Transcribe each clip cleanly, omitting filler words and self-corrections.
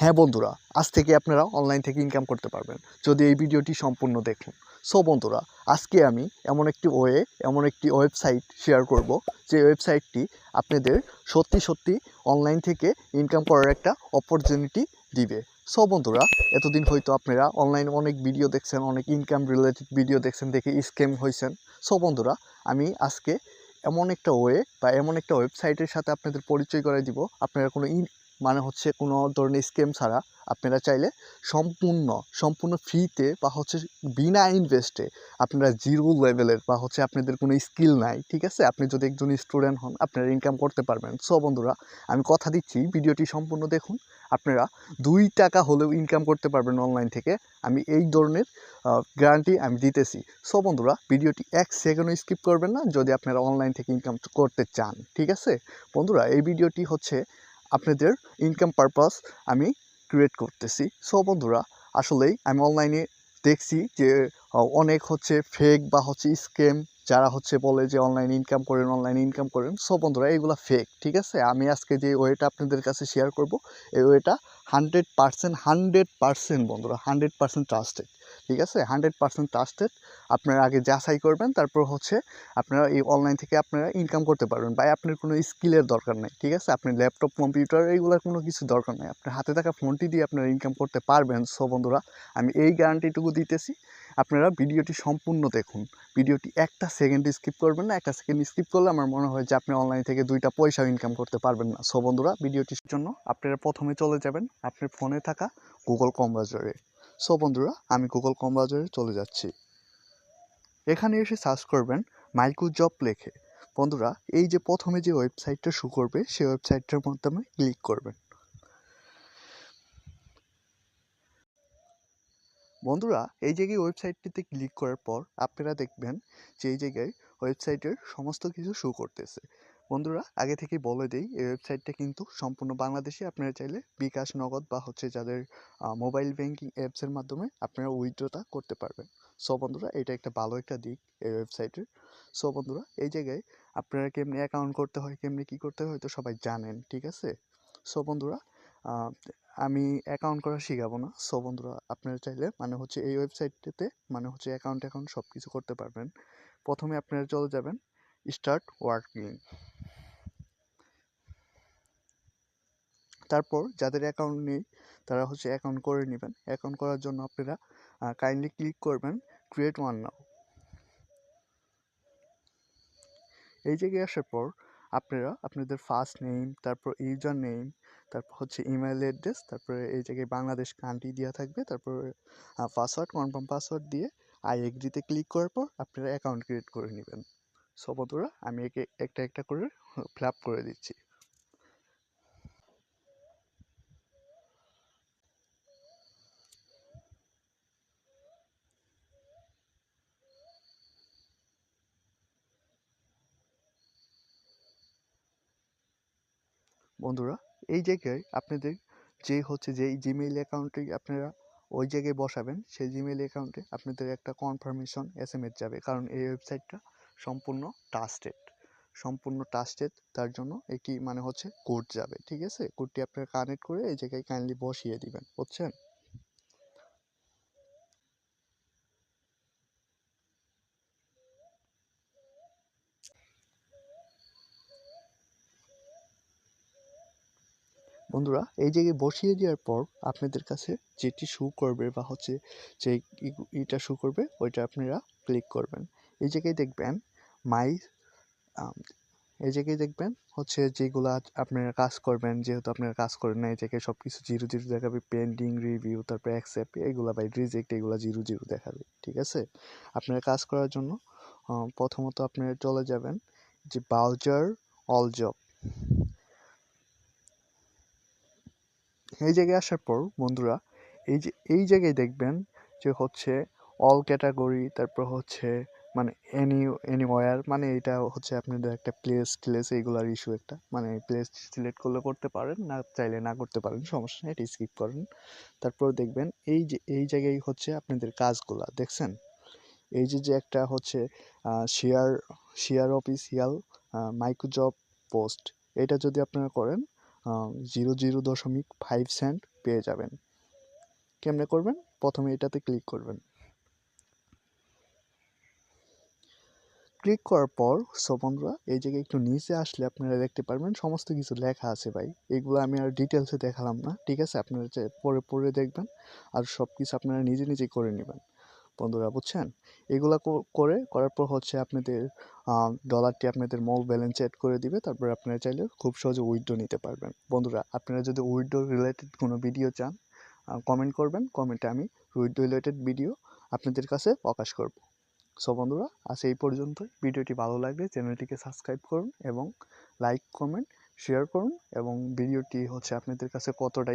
হ্যাঁ বন্ধুরা, আজ থেকে আপনারা অনলাইন থেকে ইনকাম করতে পারবেন যদি এই ভিডিওটি সম্পূর্ণ দেখুন। সো বন্ধুরা, আজকে আমি এমন একটি ওয়েবসাইট শেয়ার করব, যে ওয়েবসাইটটি আপনাদের সত্যি অনলাইন থেকে ইনকাম করার একটা অপরচুনিটি দিবে। সো বন্ধুরা, এতদিন হয়তো আপনারা অনলাইনে অনেক ভিডিও দেখছেন, অনেক ইনকাম রিলেটেড ভিডিও দেখছেন, দেখে স্ক্যাম হয়েছেন। সো বন্ধুরা, আমি আজকে এমন একটা ওয়েবসাইটের সাথে আপনাদের পরিচয় করে দিব। আপনারা কোনো ধরনের স্ক্যাম ছাড়া আপনারা চাইলে সম্পূর্ণ ফ্রিতে বা বিনা ইনভেস্টে আপনারা জিরো লেভেলের বা আপনাদের কোনো স্কিল নাই, ঠিক আছে, আপনি যদি একজন স্টুডেন্ট হন আপনারা ইনকাম করতে পারবেন। সো বন্ধুরা, আমি কথা দিচ্ছি ভিডিওটি সম্পূর্ণ দেখুন, আপনারা 2 টাকা হলেও ইনকাম করতে পারবেন অনলাইন থেকে। আমি এই ধরনের গ্যারান্টি আমি দিতেছি। সো বন্ধুরা, ভিডিওটি 1 সেকেন্ডও স্কিপ করবেন না যদি আপনারা অনলাইন থেকে ইনকাম করতে চান, ঠিক আছে। বন্ধুরা, এই ভিডিওটি আপনাদের ইনকাম পারপাস আমি ক্রিয়েট করতেছি। সো বন্ধুরা, আসলেই আমি অনলাইনে দেখছি যে অনেক ফেক বা স্ক্যাম, যারা বলে যে অনলাইনে ইনকাম করেন। সো বন্ধুরা, এগুলো ফেক, ঠিক আছে। আমি আজকে যে ওয়েটা আপনাদের কাছে শেয়ার করব, এই ওয়েটা 100% বন্ধুরা, 100% ট্রাস্টেড, ঠিক আছে, 100% ট্রাস্টেড। আপনারা আগে যাচাই করবেন, তারপর আপনারা এই অনলাইন থেকে আপনারা ইনকাম করতে পারবেন। ভাই, আপনার কোনো স্কিলের দরকার নেই, ঠিক আছে, আপনি ল্যাপটপ, কম্পিউটার এগুলোর কোনো কিছু দরকার নেই, আপনার হাতে থাকা ফোনটি দিয়ে আপনারা ইনকাম করতে পারবেন। সো বন্ধুরা, আমি এই গ্যারান্টিটুকু দিতেছি। আপনারা ভিডিওটি সম্পূর্ণ দেখুন, ভিডিওটি 1 সেকেন্ড স্কিপ করবেন না। 1 সেকেন্ড স্কিপ করলে আমার মনে হয় যে আপনি অনলাইন থেকে 2টা পয়সাও ইনকাম করতে পারবেন না। সো বন্ধুরা, ভিডিওটির জন্য আপনারা প্রথমে চলে যাবেন আপনার ফোনে থাকা গুগল ক্রোম ব্রাউজারে। সো বন্ধুরা, আমি গুগল ক্রোম ব্রাউজারে চলে যাচ্ছি। এখানে এসে সার্চ করবেন মাইক্রোজব লিখে। বন্ধুরা, এই যে প্রথমে যে ওয়েবসাইটটা শো করবে, সেই ওয়েবসাইটটার মাধ্যমে ক্লিক করবেন। বন্ধুরা, এই জায়গায় ওয়েবসাইটটিতে ক্লিক করার পর আপনারা দেখবেন যে এই জায়গায় ওয়েবসাইটের সমস্ত কিছু শো করতেছে। বন্ধুরা, আগে থেকেই বলে দিই, এই ওয়েবসাইটটা কিন্তু সম্পূর্ণ বাংলাদেশে। আপনারা চাইলে বিকাশ, নগদ বা যাদের মোবাইল ব্যাংকিং অ্যাপসের মাধ্যমে আপনারা উইথড্রটা করতে পারবেন। সো বন্ধুরা, এটা একটা ভালো একটা দিক এই ওয়েবসাইটের। সো বন্ধুরা, এই জায়গায় আপনারা কেমনি অ্যাকাউন্ট করতে হয়, কেমনি কী করতে হয় হয়তো সবাই জানেন, ঠিক আছে। সো বন্ধুরা, আমি অ্যাকাউন্ট করা শিখাবো না। সো বন্ধুরা, আপনারা চাইলে এই ওয়েবসাইটটিতে অ্যাকাউন্ট সব কিছু করতে পারবেন। প্রথমে আপনারা চলে যাবেন স্টার্ট ওয়ার্কিং। তারপর যাদের অ্যাকাউন্ট নেই তারা অ্যাকাউন্ট করে নেবেন। অ্যাকাউন্ট করার জন্য আপনারা কাইন্ডলি ক্লিক করবেন ক্রিয়েট ওয়ান নাও। এই জায়গায় আসার পর আপনারা আপনাদের ফার্স্ট নেম, তারপর ইউজার নেম, তারপর ইমেল অ্যাড্রেস, তারপরে এই জায়গায় বাংলাদেশ কান্ট্রি দেওয়া থাকবে, তারপরে পাসওয়ার্ড, কনফার্ম পাসওয়ার্ড দিয়ে আই এগ্রিতে ক্লিক করার পর আপনারা অ্যাকাউন্ট ক্রিয়েট করে নেবেন। সো বন্ধুরা, আমি একটা করে ফিল আপ করে দিচ্ছি। বন্ধুরা, এই জায়গায় আপনাদের যেই জিমেইল অ্যাকাউন্টে আপনারা ওই জায়গায় বসাবেন, সেই জিমেইল অ্যাকাউন্টে আপনাদের একটা কনফার্মেশন এসএমএস যাবে, কারণ এই ওয়েবসাইটটা সম্পূর্ণ ট্রাস্টেড। তার জন্য একটি কোড যাবে, ঠিক আছে। কোডটি আপনারা কানেক্ট করে এই জায়গায় কাইন্ডলি বসিয়ে দিবেন, বুঝছেন। বন্ধুরা, এই জায়গায় বসিয়ে দেওয়ার পর আপনাদের কাছে যেটি শো করবে বা যে ইটা শো করবে, ওইটা আপনারা ক্লিক করবেন। এই জায়গায় দেখবেন মাই এই জায়গায় দেখবেন যেগুলা আপনারা কাজ করবেন, যেহেতু আপনারা কাজ করেন না, এই জায়গায় সব কিছু 0 0 দেখাবে। পেন্ডিং, রিভিউ, তারপর অ্যাকসেপ্ট, এগুলা বাই রিজেক্ট, এগুলা 0 0 দেখাবে, ঠিক আছে। আপনারা কাজ করার জন্য প্রথমত আপনারা চলে যাবেন যে ব্রাউজার অল জব। এই জায়গায় আসার পর বন্ধুরা, এই জায়গায় দেখবেন যে অল ক্যাটাগরি, তারপর এনিওয়ার, এটা আপনাদের একটা প্লেস এইগুলার ইস্যু একটা, প্লেস সিলেক্ট করলে করতে পারেন, না চাইলে না করতে পারেন, সমস্যা নেই, এটা স্কিপ করেন। তারপর দেখবেন এই জায়গায় আপনাদের কাজগুলা দেখছেন, এই যে একটা শেয়ার অফিসিয়াল মাইক্রোজব পোস্ট, এটা যদি আপনারা করেন 0.05 সেন্ট পেয়ে যাবেন। কেমনে করবেন? প্রথমে এটাতে ক্লিক করবেন। ক্লিক করার পর বন্ধুরা এই জায়গায় একটু নিচে আসলে আপনারা দেখতে পারবেন সমস্ত কিছু লেখা আছে ভাই। এগুলো আমি আর ডিটেলসে দেখালাম না, ঠিক আছে? আপনারা যে পরে দেখবেন আর সব কিছু আপনারা নিজে নিজেই করে নেবেন বন্ধুরা, বুঝছেন? এগুলা করার পর হচ্ছে আপনাদের ডলারটি আপনাদের মল ব্যালেন্স অ্যাড করে দিবে। তারপর আপনারা চাইলে খুব সহজে উইথড্র নিতে পারবেন। বন্ধুরা, আপনারা যদি উইথড্র রিলেটেড কোনো ভিডিও চান কমেন্ট করবেন, কমেন্টে আমি উইথড্র রিলেটেড ভিডিও আপনাদের কাছে প্রকাশ করব। বন্ধুরা, আজ এই পর্যন্তই। ভিডিওটি ভালো লাগলে চ্যানেলটিকে সাবস্ক্রাইব করুন এবং লাইক কমেন্ট শেয়ার করুন, এবং ভিডিওটি হচ্ছে আপনাদের কাছে কতটা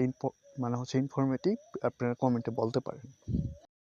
ইনফরমেটিভ আপনারা কমেন্টে বলতে পারেন।